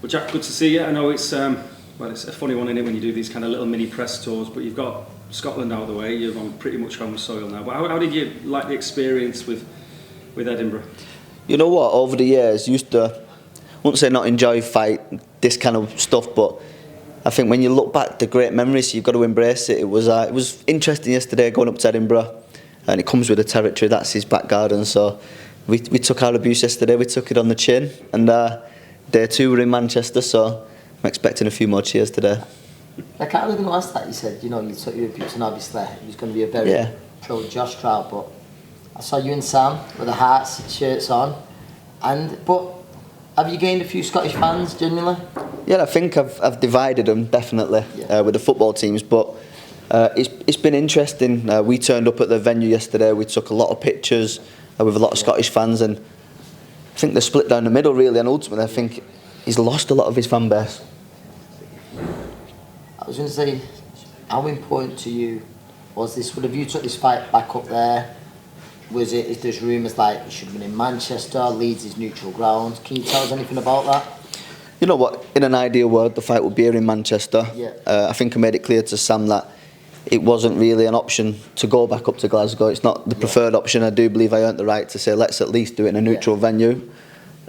Well, Jack, good to see you. I know it's it's a funny one, isn't it, when you do these kind of little mini press tours, but you've got Scotland out of the way, you're on pretty much home soil now. But how did you like the experience with Edinburgh? You know what, over the years, used to, I wouldn't say not enjoy this kind of stuff, but I think when you look back, the great memories, you've got to embrace it. It was interesting yesterday going up to Edinburgh, and it comes with the territory, that's his back garden, so we took our abuse yesterday, we took it on the chin, and day two we're in Manchester, so I'm expecting a few more cheers today. I can't really going to ask that. You said, you took your abuse, and obviously it was going to be a very pro Josh crowd, but I saw you and Sam with the Hearts shirts on, but have you gained a few Scottish fans genuinely? Yeah, I think I've divided them definitely with the football teams, but it's been interesting. We turned up at the venue yesterday, we took a lot of pictures with a lot of Scottish fans, and I think they're split down the middle really, and ultimately I think he's lost a lot of his fan base. I was going to say, how important to you was this? Would have you took this fight back up there? Was it? Is there's rumours like it should have been in Manchester, Leeds is neutral ground. Can you tell us anything about that? You know what? In an ideal world, the fight would be here in Manchester. Yeah. I think I made it clear to Sam that it wasn't really an option to go back up to Glasgow. It's not the preferred option. I do believe I earned the right to say let's at least do it in a neutral venue.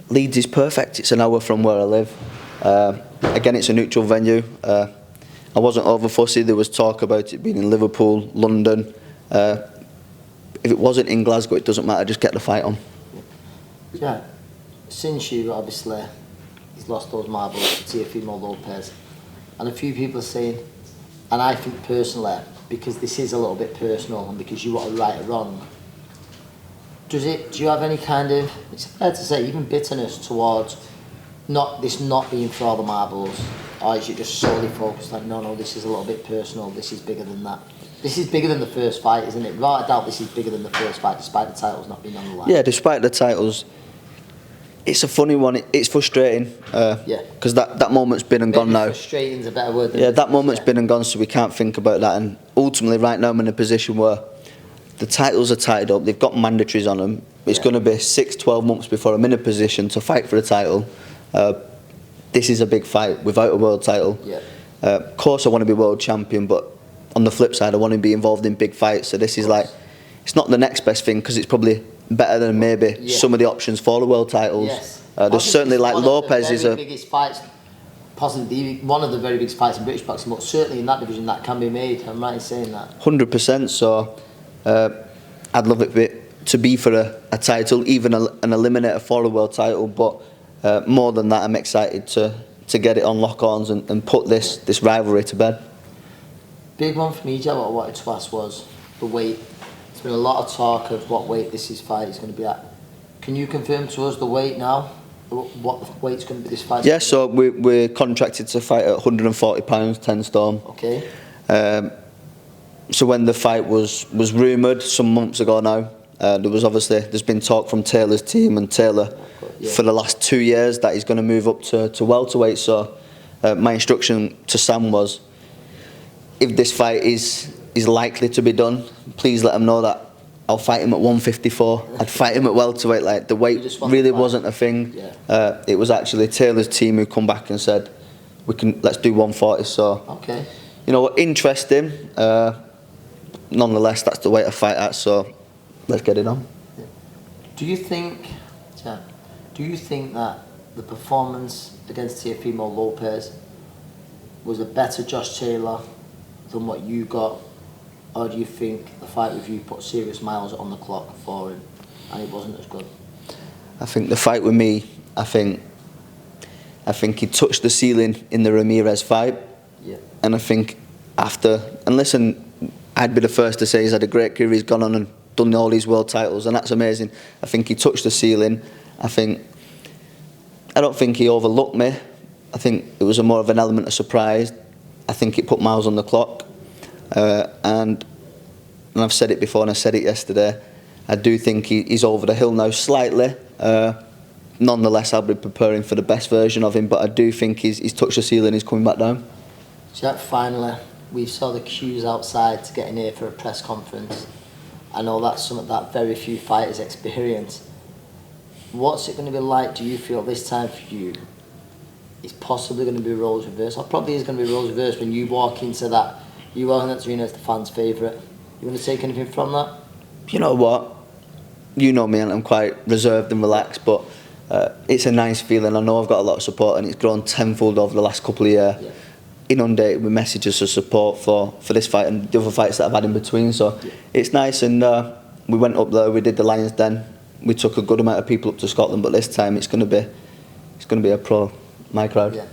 Leeds is perfect. It's an hour from where I live. Again, it's a neutral venue. I wasn't over fussy. There was talk about it being in Liverpool, London. If it wasn't in Glasgow, it doesn't matter. Just get the fight on. Yeah. Since you obviously he's lost those marbles to Teofimo Lopez, and a few people are saying, and I think personally, because this is a little bit personal and because you want to right or wrong, do you have any kind of, it's fair to say, even bitterness towards not being for all the marbles, or is it just solely focused like, no, this is a little bit personal, this is bigger than that? This is bigger than the first fight, isn't it? Without a doubt, this is bigger than the first fight, despite the titles not being on the line. Yeah, despite the titles, it's a funny one. It's frustrating because that moment's been and gone now. Frustrating is a better word. That moment's been and gone, so we can't think about that. And ultimately, right now, I'm in a position where the titles are tied up. They've got mandatories on them. It's going to be 6-12 months before I'm in a position to fight for the title. This is a big fight without a world title. Of course, I want to be world champion, but on the flip side, I want to be involved in big fights. So this is like, it's not the next best thing because it's probably better than maybe some of the options for the world titles. There's certainly like Lopez is a biggest fights, possibly one of the very biggest fights in British boxing, but certainly in that division that can be made. I'm right in saying that. 100%. So I'd love it to be for a title, even an eliminator for a world title. But more than that, I'm excited to get it on lock-ons and put this rivalry to bed. Big one for me, Jack, what I wanted to ask was the weight. There's been a lot of talk of what weight this fight is going to be at. Can you confirm to us the weight now? What the weight's going to be this fight? Yeah, so we're contracted to fight at 140 pounds, 10 stone. Okay. So when the fight was rumoured some months ago now, there's been talk from Taylor's team and Taylor for the last 2 years that he's going to move up to welterweight. So my instruction to Sam was, if this fight is likely to be done, please let him know that I'll fight him at 154. I'd fight him at welterweight. Like the weight really wasn't a thing. It was actually Taylor's team who come back and said, let's do 140. So you know what, interesting. Nonetheless, that's the weight I fight at. So let's get it on. Do you think that the performance against Teofimo Lopez was a better Josh Taylor than what you got, or do you think the fight with you put serious miles on the clock for him and it wasn't as good? I think the fight with me, I think he touched the ceiling in the Ramirez fight. And I think and listen, I'd be the first to say he's had a great career, he's gone on and done all these world titles, and that's amazing. I think he touched the ceiling. I don't think he overlooked me. I think it was more of an element of surprise. I think it put miles on the clock, and I've said it before and I said it yesterday, I do think he's over the hill now slightly. Nonetheless, I'll be preparing for the best version of him, but I do think he's touched the ceiling, he's coming back down. Jack, finally, we saw the queues outside to get in here for a press conference. I know that's something that very few fighters experience. What's it going to be like, do you feel, this time for you, it's possibly going to be roles reversed. Or probably is going to be roles reversed when you walk into that. You walk into that arena as the fans' favourite. You want to take anything from that? You know what? You know me, and I'm quite reserved and relaxed, but it's a nice feeling. I know I've got a lot of support, and it's grown tenfold over the last couple of years. Yeah. Inundated with messages of support for this fight and the other fights that I've had in between. So it's nice, and we went up there. We did the Lions Den. We took a good amount of people up to Scotland, but this time it's going to be a pro, my crowd. Yeah.